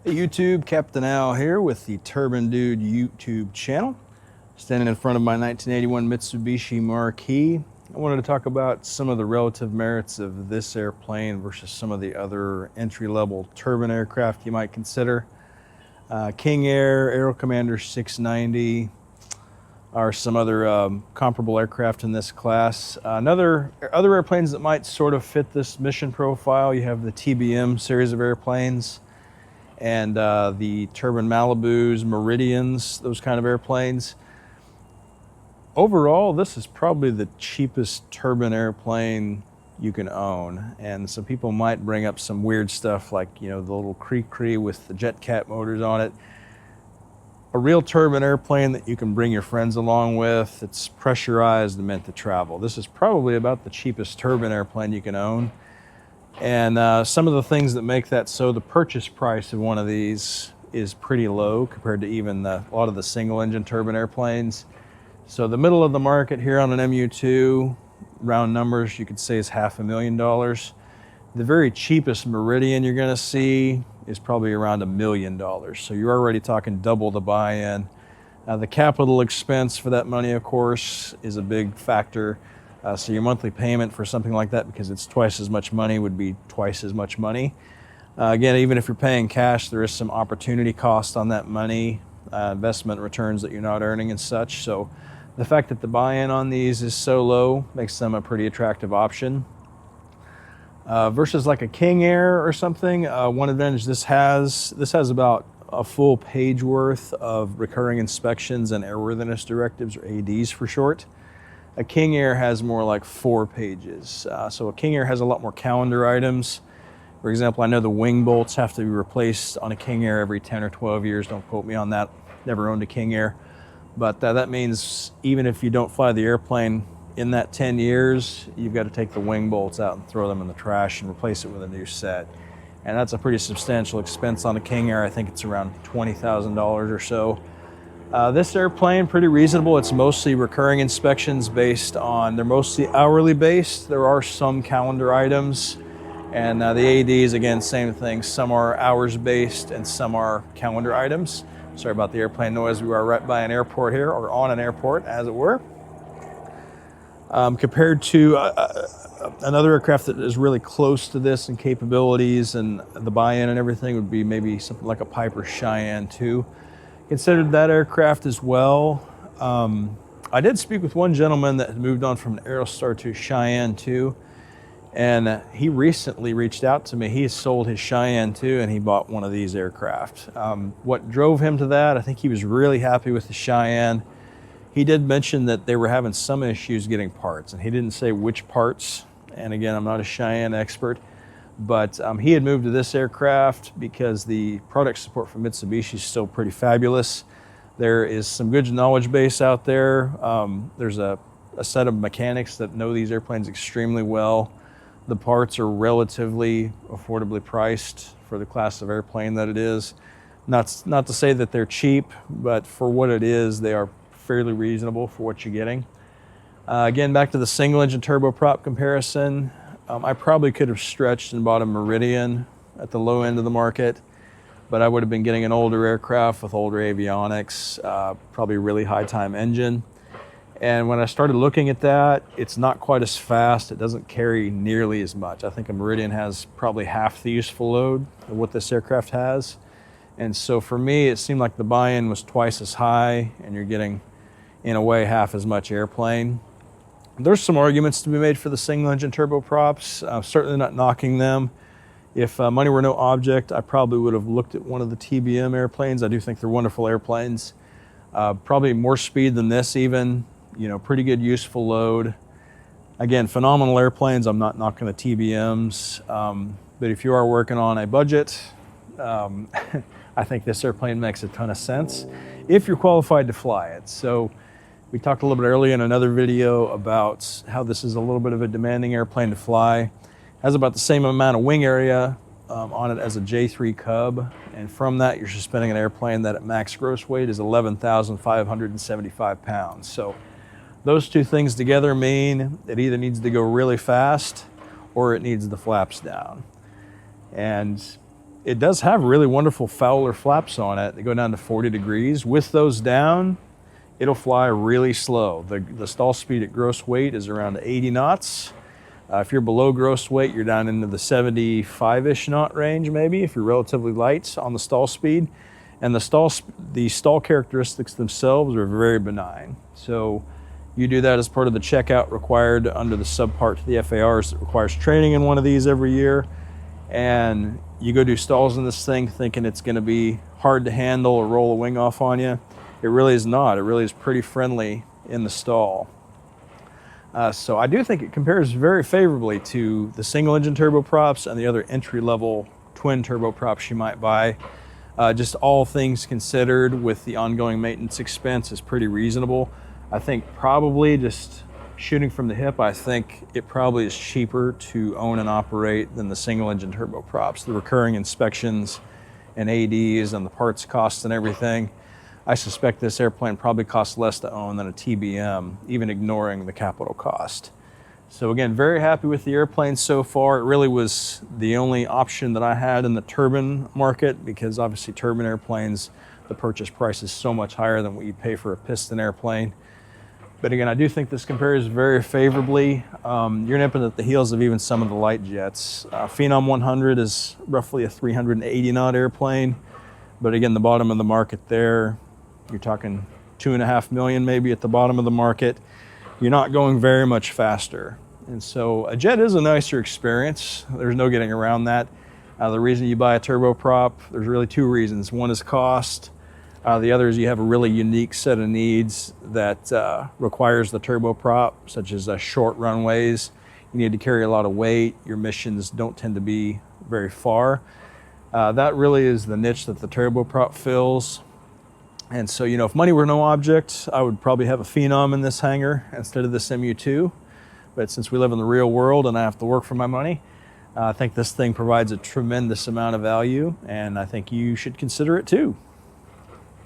Hey YouTube, Captain Al here with the Turbine Dude YouTube channel. Standing in front of my 1981 Mitsubishi Marquis. I wanted to talk about some of the relative merits of this airplane versus some of the other entry-level turbine aircraft you might consider. KingAir, Aero Commander 690 are some other comparable aircraft in this class. Other airplanes that might sort of fit this mission profile, you have the TBM series of airplanes and the Turbine Malibus, Meridians, those kind of airplanes. Overall, this is probably the cheapest turbine airplane you can own. And some people might bring up some weird stuff like, you know, the little Cree with the jet cat motors on it. A real turbine airplane that you can bring your friends along with. It's pressurized and meant to travel. This is probably about the cheapest turbine airplane you can own. And some of the things that make that so, the purchase price of one of these is pretty low compared to even a lot of the single engine turbine airplanes. So the middle of the market here on an Mu2, round numbers, you could say is $500,000. The very cheapest Meridian you're gonna see is probably around $1 million. So you're already talking double the buy-in. The capital expense for that money, of course, is a big factor. So your monthly payment for something like that, because it's twice as much money, would be twice as much money. Again, even if you're paying cash, there is some opportunity cost on that money, investment returns that you're not earning and such. So the fact that the buy-in on these is so low makes them a pretty attractive option. Versus like a KingAir or something, one advantage this has about a full page worth of recurring inspections and airworthiness directives, or ADs for short. A KingAir has more like 4 pages. So a KingAir has a lot more calendar items. For example, I know the wing bolts have to be replaced on a KingAir every 10 or 12 years. Don't quote me on that. Never owned a KingAir. But that means even if you don't fly the airplane in that 10 years, you've got to take the wing bolts out and throw them in the trash and replace it with a new set. And that's a pretty substantial expense on a KingAir. I think it's around $20,000 or so. This airplane, pretty reasonable. It's mostly recurring inspections based on, they're mostly hourly based. There are some calendar items. And the ADs, again, same thing. Some are hours based and some are calendar items. Sorry about the airplane noise. We are right by an airport here, or on an airport, as it were. Compared to another aircraft that is really close to this in capabilities and the buy-in and everything would be maybe something like a Piper Cheyenne 2. Considered that aircraft as well. I did speak with one gentleman that had moved on from an Aerostar to Cheyenne 2, and he recently reached out to me. He has sold his Cheyenne 2 and he bought one of these aircraft. What drove him to that, I think he was really happy with the Cheyenne. He did mention that they were having some issues getting parts, and he didn't say which parts. And again, I'm not a Cheyenne expert, but he had moved to this aircraft because the product support from Mitsubishi is still pretty fabulous. There is some good knowledge base out there. There's a set of mechanics that know these airplanes extremely well. The parts are relatively affordably priced for the class of airplane that it is. Not to say that they're cheap, but for what it is, they are fairly reasonable for what you're getting. Again, back to the single engine turboprop comparison. I probably could have stretched and bought a Meridian at the low end of the market, but I would have been getting an older aircraft with older avionics, probably a really high time engine. And when I started looking at that, it's not quite as fast. It doesn't carry nearly as much. I think a Meridian has probably half the useful load of what this aircraft has. And so for me, it seemed like the buy-in was twice as high, and you're getting, in a way, half as much airplane. There's some arguments to be made for the single engine turboprops. Certainly not knocking them. If money were no object, I probably would have looked at one of the TBM airplanes. I do think they're wonderful airplanes. Probably more speed than this even. You know, pretty good useful load. Again, phenomenal airplanes. I'm not knocking the TBMs. But if you are working on a budget, I think this airplane makes a ton of sense if you're qualified to fly it. So we talked a little bit earlier in another video about how this is a little bit of a demanding airplane to fly. Has about the same amount of wing area on it as a J3 Cub, and from that you're suspending an airplane that at max gross weight is 11,575 pounds. So those two things together mean it either needs to go really fast or it needs the flaps down. And it does have really wonderful Fowler flaps on it. They go down to 40 degrees. With those down, it'll fly really slow. The stall speed at gross weight is around 80 knots. If you're below gross weight, you're down into the 75-ish knot range maybe, if you're relatively light on the stall speed. And the stall characteristics themselves are very benign. So you do that as part of the checkout required under the subpart to the FARs that requires training in one of these every year. And you go do stalls in this thing thinking it's gonna be hard to handle or roll a wing off on you. It really is not. It really is pretty friendly in the stall. So I do think it compares very favorably to the single engine turboprops and the other entry-level twin turboprops you might buy. Just all things considered, with the ongoing maintenance expense, is pretty reasonable. I think probably, just shooting from the hip, I think it probably is cheaper to own and operate than the single engine turboprops. The recurring inspections and ADs and the parts costs and everything, I suspect this airplane probably costs less to own than a TBM, even ignoring the capital cost. So again, very happy with the airplane so far. It really was the only option that I had in the turbine market, because obviously turbine airplanes, the purchase price is so much higher than what you pay for a piston airplane. But again, I do think this compares very favorably. You're nipping at the heels of even some of the light jets. Phenom 100 is roughly a 380 knot airplane. But again, the bottom of the market there, you're talking 2.5 million maybe at the bottom of the market. You're not going very much faster. And so a jet is a nicer experience. There's no getting around that. The reason you buy a turboprop, there's really two reasons. One is cost. The other is you have a really unique set of needs that requires the turboprop, such as short runways. You need to carry a lot of weight. Your missions don't tend to be very far. That really is the niche that the turboprop fills. And so, if money were no object, I would probably have a Phenom in this hangar instead of this Mu2. But since we live in the real world and I have to work for my money, I think this thing provides a tremendous amount of value, and I think you should consider it too.